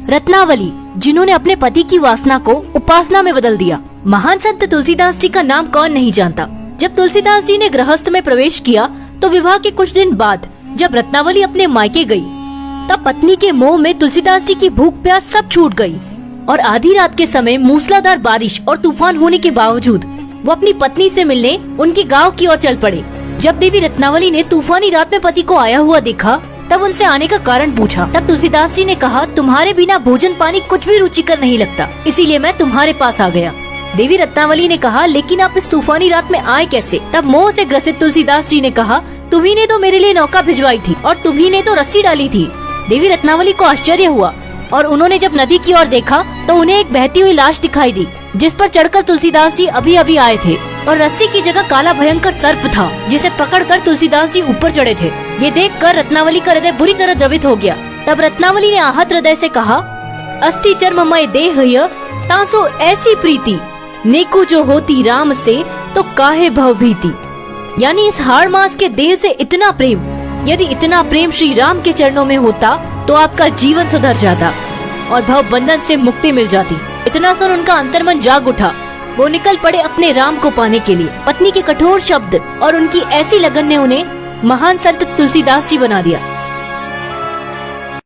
रत्नावली, जिन्होंने अपने पति की वासना को उपासना में बदल दिया। महान संत तुलसीदास जी का नाम कौन नहीं जानता। जब तुलसीदास जी ने गृहस्थ में प्रवेश किया तो विवाह के कुछ दिन बाद जब रत्नावली अपने मायके गई, तब पत्नी के मोह में तुलसीदास जी की भूख प्यास सब छूट गई और आधी रात के समय मूसलाधार बारिश और तूफान होने के बावजूद वो अपनी पत्नी से मिलने उनके गांव की ओर चल पड़े। जब देवी रत्नावली ने तूफानी रात में पति को आया हुआ देखा, तब उनसे आने का कारण पूछा। तब तुलसीदास जी ने कहा, तुम्हारे बिना भोजन पानी कुछ भी रुचिकर नहीं लगता, इसीलिए मैं तुम्हारे पास आ गया। देवी रत्नावली ने कहा, लेकिन आप इस तूफानी रात में आए कैसे? तब मोह से ग्रसित तुलसीदास जी ने कहा, तुम्ही ने तो मेरे लिए नौका भिजवाई थी और तुम्ही ने तो रस्सी डाली थी। देवी रत्नावली को आश्चर्य हुआ और उन्होंने जब नदी की ओर देखा तो उन्हें एक बहती हुई लाश दिखाई दी, जिस पर चढ़कर तुलसीदास जी अभी अभी आए थे और रस्सी की जगह काला भयंकर सर्प था, जिसे पकड़कर तुलसीदास जी ऊपर चढ़े थे। ये देखकर रत्नावली का हृदय बुरी तरह द्रवित हो गया। तब रत्नावली ने आहत हृदय से कहा, अस्थि चर्ममय देह तासो ऐसी प्रीति, नेकु जो होती राम से तो काहे भव भीति। यानी इस हाड़ मास के देह से इतना प्रेम, यदि इतना प्रेम श्री राम के चरणों में होता तो आपका जीवन सुधर जाता और भव बंधन से मुक्ति मिल जाती। इतना सुन उनका अंतर्मन जाग उठा। वो निकल पड़े अपने राम को पाने के लिए। पत्नी के कठोर शब्द और उनकी ऐसी लगन ने उन्हें महान संत तुलसीदास जी बना दिया।